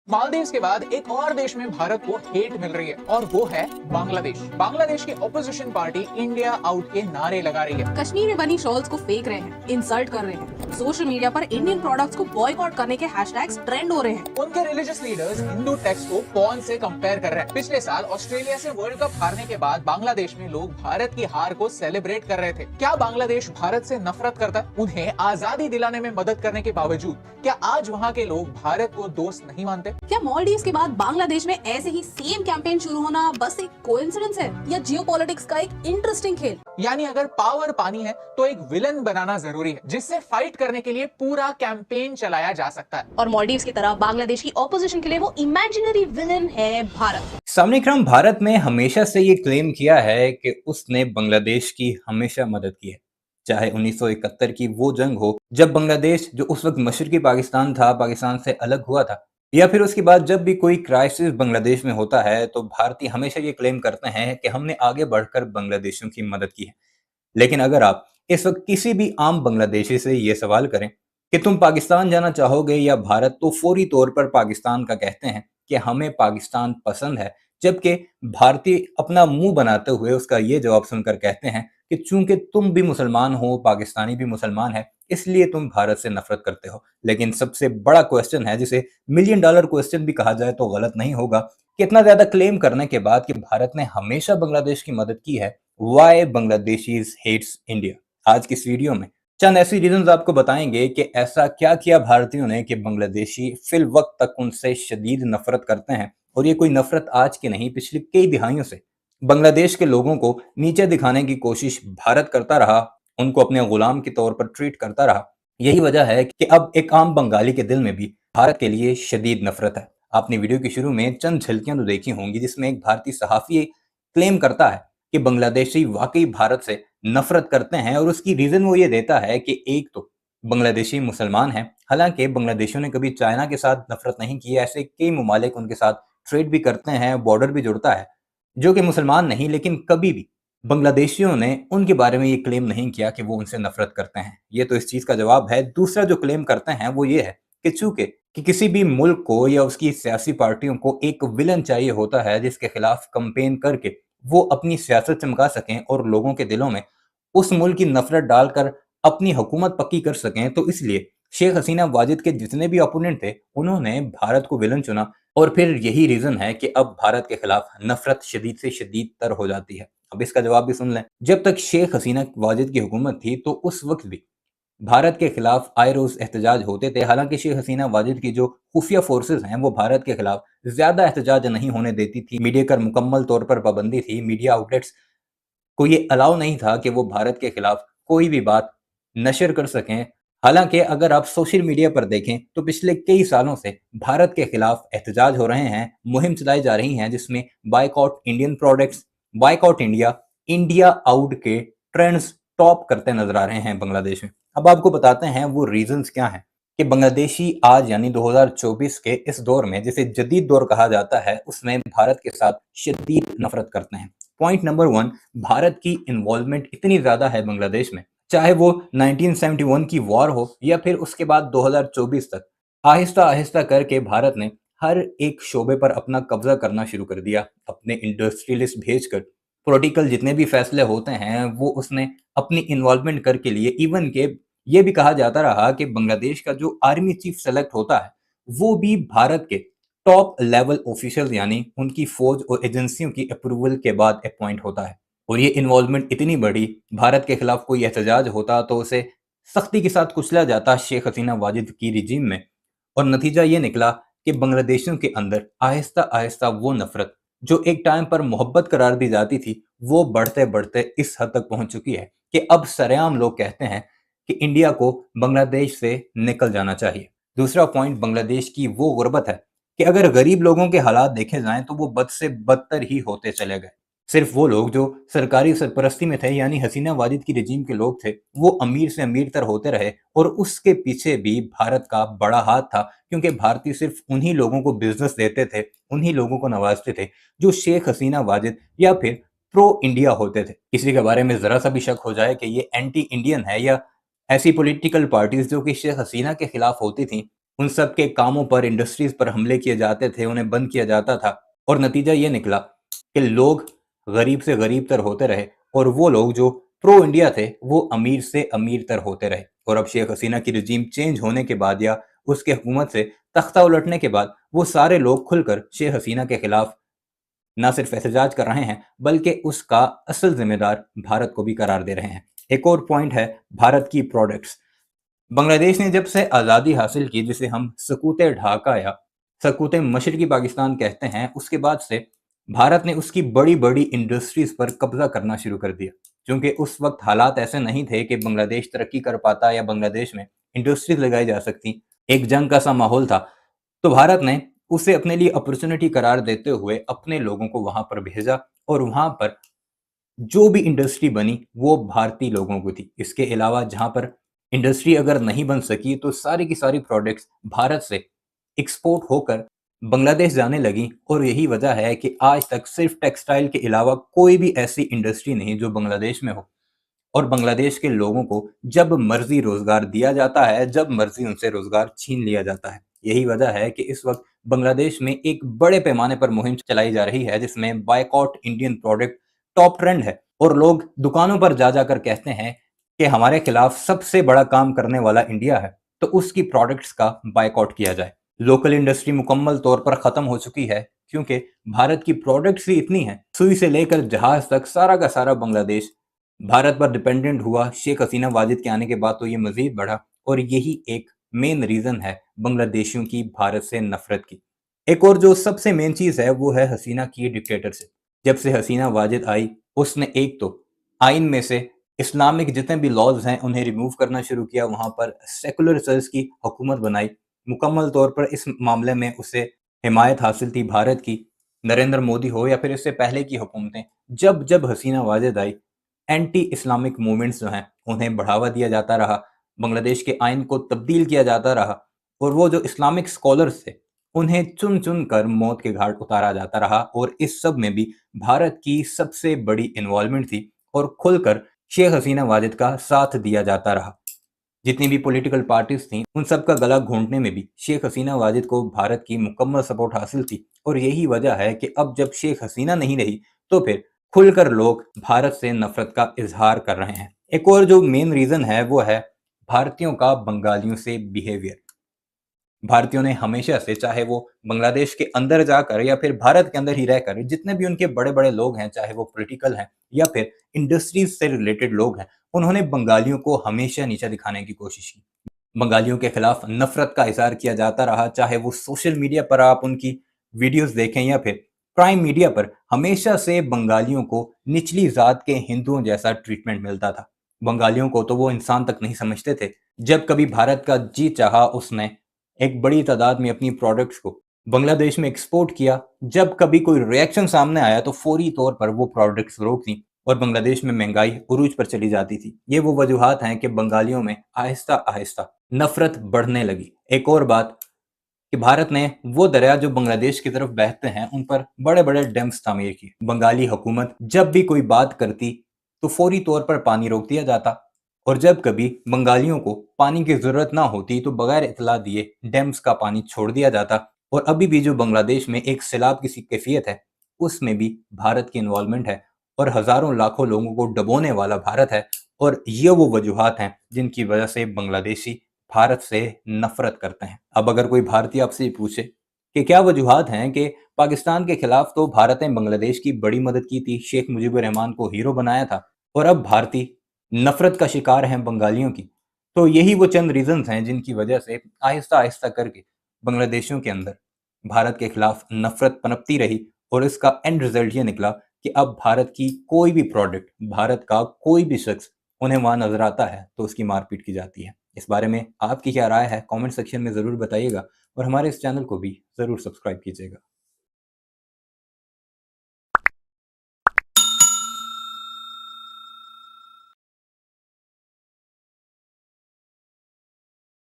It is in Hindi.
मालदीव के बाद एक और देश में भारत को हेट मिल रही है और वो है बांग्लादेश। बांग्लादेश की ऑपोजिशन पार्टी इंडिया आउट के नारे लगा रही है। कश्मीर में बनी शॉल्स को फेंक रहे हैं, इंसल्ट कर रहे हैं। सोशल मीडिया पर इंडियन प्रोडक्ट्स को बॉयकॉट करने के हैशटैग्स ट्रेंड हो रहे हैं। उनके रिलीजियस लीडर्स हिंदू टेक्स्ट को पॉर्न से कंपेयर कर रहे हैं। पिछले साल ऑस्ट्रेलिया से वर्ल्ड कप हारने के बाद बांग्लादेश में लोग भारत की हार को सेलिब्रेट कर रहे थे। क्या बांग्लादेश भारत से नफरत करता है? उन्हें आजादी दिलाने में मदद करने के बावजूद क्या आज वहाँ के लोग भारत को दोस्त नहीं मानते? क्या मालदीव के बाद बांग्लादेश में ऐसे ही सेम कैंपेन शुरू होना बस एक कोइंसिडेंस है या जियोपॉलिटिक्स का एक इंटरेस्टिंग खेल? यानी अगर पावर पानी है तो एक विलन बनाना जरूरी है जिससे फाइट करने के लिए पूरा कैंपेन चलाया जा सकता है। और मालदीव की तरह बांग्लादेश की ऑपोजिशन के लिए वो इमेजिनरी विलन है भारत। सामने क्रम भारत ने हमेशा से ये क्लेम किया है कि उसने बांग्लादेश की हमेशा मदद की है, चाहे 1971 की वो जंग हो जब बांग्लादेश, जो उस वक्त मशरकी पाकिस्तान था, पाकिस्तान से अलग हुआ था, या फिर उसके बाद जब भी कोई क्राइसिस बांग्लादेश में होता है तो भारतीय हमेशा ये क्लेम करते हैं कि हमने आगे बढ़कर बांग्लादेशियों की मदद की है। लेकिन अगर आप इस वक्त किसी भी आम बांग्लादेशी से ये सवाल करें कि तुम पाकिस्तान जाना चाहोगे या भारत, तो फौरी तौर पर पाकिस्तान का कहते हैं कि हमें पाकिस्तान पसंद है, जबकि भारतीय अपना मुंह बनाते हुए उसका ये जवाब सुनकर कहते हैं कि चूंकि तुम भी मुसलमान हो, पाकिस्तानी भी मुसलमान है, इसलिए तुम भारत से नफरत करते हो। लेकिन सबसे बड़ा क्वेश्चन है, जिसे मिलियन डॉलर क्वेश्चन भी कहा जाए तो गलत नहीं होगा, कि इतना ज्यादा क्लेम करने के बाद कि भारत ने हमेशा बांग्लादेश की मदद की है, वाई बांग्लादेशीज हेट्स इंडिया। आज की इस वीडियो में चंद ऐसी रीजंस आपको बताएंगे कि ऐसा क्या किया भारतीयों ने कि बांग्लादेशी फिल वक्त तक उनसे शदीद नफरत करते हैं। और ये कोई नफरत आज की नहीं, पिछली कई दिहाइयों से बांग्लादेश के लोगों को नीचे दिखाने की कोशिश भारत करता रहा, उनको अपने गुलाम के तौर पर ट्रीट करता रहा। यही वजह है कि अब एक आम बंगाली के दिल में भी भारत के लिए शदीद नफरत है। आपने वीडियो के शुरू में चंद झलकियां तो देखी होंगी जिसमें एक भारतीय सहाफी क्लेम करता है कि बांग्लादेशी वाकई भारत से नफरत करते हैं, और उसकी रीजन वो ये देता है कि एक तो बांग्लादेशी मुसलमान है। हालांकि बांग्लादेशियों ने कभी चाइना के साथ नफरत नहीं की, ऐसे कई ममालिक उनके साथ ट्रेड भी करते हैं, बॉर्डर भी जुड़ता है, जो कि मुसलमान नहीं, लेकिन कभी भी बांग्लादेशियों ने उनके बारे में ये क्लेम नहीं किया कि वो उनसे नफरत करते हैं। ये तो इस चीज का जवाब है। दूसरा जो क्लेम करते हैं वो ये है कि चूंकि कि किसी भी मुल्क को या उसकी सियासी पार्टियों को एक विलन चाहिए होता है जिसके खिलाफ कंपेन करके वो अपनी सियासत चमका सकें और लोगों के दिलों में उस मुल्क की नफरत डालकर अपनी हुकूमत पक्की कर सकें, तो इसलिए शेख हसीना वाजिद के जितने भी ओपोनेंट थे उन्होंने भारत को विलन चुना। और फिर यही रीजन है कि अब भारत के खिलाफ नफरत शदीद से शदीद तर हो जाती है। अब इसका जवाब भी सुन लें। जब तक शेख हसीना वाजिद की हुकूमत थी तो उस वक्त भी भारत के खिलाफ आए रोज एहतजाज होते थे। हालांकि शेख हसीना वाजिद की जो खुफिया फोर्सेस हैं वो भारत के खिलाफ ज्यादा एहतजाज नहीं होने देती थी। मीडिया पर मुकम्मल तौर पर पाबंदी थी। मीडिया आउटलेट्स को ये अलाउ नहीं था कि वो भारत के खिलाफ कोई भी बात नशर कर सकें। हालांकि अगर आप सोशल मीडिया पर देखें तो पिछले कई सालों से भारत के खिलाफ एहतजाज हो रहे हैं, मुहिम चलाई जा रही हैं जिसमें boycott Indian products, boycott India, India out के ट्रेंड्स टॉप करते नजर आ रहे हैं बांग्लादेश में। अब आपको बताते हैं वो रीजंस क्या हैं कि बांग्लादेशी आज यानी 2024 के इस दौर में, जिसे जदीद दौर कहा जाता है, उसमें भारत के साथ शदीद नफरत करते हैं। पॉइंट नंबर 1, भारत की इन्वॉल्वमेंट इतनी ज्यादा है बांग्लादेश में, चाहे वो 1971 की वॉर हो या फिर उसके बाद 2024 तक, आहिस्ता आहिस्ता करके भारत ने हर एक शोबे पर अपना कब्जा करना शुरू कर दिया। अपने इंडस्ट्रियलिस्ट भेजकर पॉलिटिकल जितने भी फैसले होते हैं वो उसने अपनी इन्वॉल्वमेंट करके लिए। इवन के ये भी कहा जाता रहा कि बांग्लादेश का जो आर्मी चीफ सेलेक्ट होता है वो भी भारत के टॉप लेवल ऑफिशियल यानी उनकी फौज और एजेंसियों की अप्रूवल के बाद अपॉइंट होता है। और ये इन्वॉल्वमेंट इतनी बड़ी, भारत के खिलाफ कोई एहतजाज होता तो उसे सख्ती के साथ कुचला जाता शेख हसीना वाजिद की रिजीम में। और नतीजा ये निकला कि बांग्लादेशियों के अंदर आहिस्ता आहिस्ता वो नफरत जो एक टाइम पर मोहब्बत करार दी जाती थी वो बढ़ते बढ़ते इस हद तक पहुंच चुकी है कि अब सरेआम लोग कहते हैं कि इंडिया को बांग्लादेश से निकल जाना चाहिए। दूसरा पॉइंट बांग्लादेश की वो गुर्बत है कि अगर गरीब लोगों के हालात देखे जाएं तो वो बद से बदतर ही होते चले गए। सिर्फ वो लोग जो सरकारी सरपरस्ती में थे यानी हसीना वाजिद की रजीम के लोग थे वो अमीर से अमीर तर होते रहे, और उसके पीछे भी भारत का बड़ा हाथ था, क्योंकि भारतीय सिर्फ उन्हीं लोगों को बिजनेस देते थे, उन्हीं लोगों को नवाजते थे जो शेख हसीना वाजिद या फिर प्रो इंडिया होते थे। किसी के बारे में जरा सा भी शक हो जाए कि ये एंटी इंडियन है या ऐसी पॉलिटिकल पार्टीज जो कि शेख हसीना के खिलाफ होती थी, उन सब के कामों पर, इंडस्ट्रीज पर हमले किए जाते थे, उन्हें बंद किया जाता था और नतीजा ये निकला कि लोग गरीब से गरीब तर होते रहे और वो लोग जो प्रो इंडिया थे वो अमीर से अमीर तर होते रहे। और अब शेख हसीना की रिजीम चेंज होने के बाद या उसके हुकूमत से तख्ता उलटने के बाद वो सारे लोग खुलकर शेख हसीना के खिलाफ न सिर्फ एहतजाज कर रहे हैं बल्कि उसका असल जिम्मेदार भारत को भी करार दे रहे हैं। एक और पॉइंट है भारत की प्रोडक्ट्स। बांग्लादेश ने जब से आज़ादी हासिल की, जिसे हम सकूते ढाका या सकूते मशरकी पाकिस्तान कहते हैं, उसके बाद से भारत ने उसकी बड़ी बड़ी इंडस्ट्रीज पर कब्जा करना शुरू कर दिया। क्योंकि उस वक्त हालात ऐसे नहीं थे कि बांग्लादेश तरक्की कर पाता या बांग्लादेश में इंडस्ट्रीज लगाई जा सकती, एक जंग का सा माहौल था, तो भारत ने उसे अपने लिए अपॉर्चुनिटी करार देते हुए अपने लोगों को वहां पर भेजा और वहां पर जो भी इंडस्ट्री बनी वो भारतीय लोगों को थी। इसके अलावा जहां पर इंडस्ट्री अगर नहीं बन सकी तो सारी की सारी प्रोडक्ट्स भारत से एक्सपोर्ट होकर बांग्लादेश जाने लगी और यही वजह है कि आज तक सिर्फ टेक्सटाइल के अलावा कोई भी ऐसी इंडस्ट्री नहीं जो बांग्लादेश में हो और बांग्लादेश के लोगों को जब मर्जी रोजगार दिया जाता है, जब मर्जी उनसे रोजगार छीन लिया जाता है। यही वजह है कि इस वक्त बांग्लादेश में एक बड़े पैमाने पर मुहिम चलाई जा रही है जिसमें boycott Indian product top trend है और लोग दुकानों पर जा जाकर कहते हैं कि हमारे खिलाफ सबसे बड़ा काम करने वाला इंडिया है, तो उसकी प्रोडक्ट्स का बायकॉट किया जाए। लोकल इंडस्ट्री मुकम्मल तौर पर खत्म हो चुकी है क्योंकि भारत की प्रोडक्ट्स ही इतनी हैं, सुई से लेकर जहाज तक सारा का सारा बांग्लादेश भारत पर डिपेंडेंट हुआ। शेख हसीना वाजिद के आने के बाद तो ये मजीद बढ़ा और यही एक मेन रीजन है बांग्लादेशियों की भारत से नफरत की। एक और जो सबसे मेन चीज है वो है हसीना की डिक्टेटरशिप। जब से हसीना वाजिद आई उसने एक तो आइन में से इस्लामिक जितने भी लॉज हैं उन्हें रिमूव करना शुरू किया, वहां पर सेकुलर चर्च की हुकूमत बनाई। मुकम्मल तौर पर इस मामले में उसे हिमायत हासिल थी भारत की, नरेंद्र मोदी हो या फिर इससे पहले की हुकूमतें। जब जब हसीना वाजिद आई एंटी इस्लामिक मूवमेंट्स जो हैं उन्हें बढ़ावा दिया जाता रहा, बांग्लादेश के आइन को तब्दील किया जाता रहा और वो जो इस्लामिक स्कॉलर्स थे उन्हें चुन चुन कर मौत के घाट उतारा जाता रहा और इस सब में भी भारत की सबसे बड़ी इन्वॉल्वमेंट थी और खुलकर शेख हसीना वाजिद का साथ दिया जाता रहा। जितनी भी पॉलिटिकल पार्टीज थी उन सब का गला घोंटने में भी शेख हसीना वाजिद को भारत की मुकम्मल सपोर्ट हासिल थी और यही वजह है कि अब जब शेख हसीना नहीं रही तो फिर खुलकर लोग भारत से नफरत का इजहार कर रहे हैं। एक और जो मेन रीजन है वो है भारतीयों का बंगालियों से बिहेवियर। भारतीयों ने हमेशा से, चाहे वो बांग्लादेश के अंदर जाकर या फिर भारत के अंदर ही रहकर, जितने भी उनके बड़े बड़े लोग हैं, चाहे वो पॉलिटिकल हैं या फिर इंडस्ट्रीज से रिलेटेड लोग हैं, उन्होंने बंगालियों को हमेशा नीचा दिखाने की कोशिश की। बंगालियों के खिलाफ नफरत का इजहार किया जाता रहा, चाहे वो सोशल मीडिया पर आप उनकी वीडियोस देखें या फिर प्राइम मीडिया पर हमेशा से बंगालियों को निचली जात के हिंदुओं जैसा ट्रीटमेंट मिलता था। बंगालियों को तो वो इंसान तक नहीं समझते थे। जब कभी भारत का जी चाहा उसने एक बड़ी तादाद में अपनी प्रोडक्ट्स को बांग्लादेश में एक्सपोर्ट किया। जब कभी कोई रिएक्शन सामने आया तो फौरी तौर पर वो प्रोडक्ट्स रोक दी और बांग्लादेश में महंगाई उरूज पर चली जाती थी। ये वो वजूहात हैं कि बंगालियों में आहिस्ता आहिस्ता नफरत बढ़ने लगी। एक और बात कि भारत ने वो दरिया जो बांग्लादेश की तरफ बहते हैं उन पर बड़े बड़े डैम्स तामीर किए। बंगाली हुकूमत जब भी कोई बात करती तो फौरी तौर पर पानी रोक दिया जाता और जब कभी बंगालियों को पानी की जरूरत ना होती तो बगैर इतला दिए डैम्स का पानी छोड़ दिया जाता। और अभी भी जो बांग्लादेश में एक सैलाब की सी कैफियत है उसमें भी भारत की इन्वॉल्वमेंट है और हजारों लाखों लोगों को डुबोने वाला भारत है। और ये वो वजूहात हैं जिनकी वजह से बांग्लादेशी भारत से नफरत करते हैं। अब अगर कोई भारतीय आपसे पूछे कि क्या वजूहात हैं कि पाकिस्तान के खिलाफ तो भारत ने बांग्लादेश की बड़ी मदद की थी, शेख मुजीबुर रहमान को हीरो बनाया था और अब भारतीय नफरत का शिकार हैं बंगालियों की, तो यही वो चंद रीजंस हैं जिनकी वजह से आहिस्ता आहिस्ता करके बांग्लादेशियों के अंदर भारत के खिलाफ नफरत पनपती रही और इसका एंड रिजल्ट ये निकला कि अब भारत की कोई भी प्रोडक्ट, भारत का कोई भी शख्स उन्हें वहां नजर आता है तो उसकी मारपीट की जाती है। इस बारे में आपकी क्या राय है कमेंट सेक्शन में ज़रूर बताइएगा और हमारे इस चैनल को भी ज़रूर सब्सक्राइब कीजिएगा।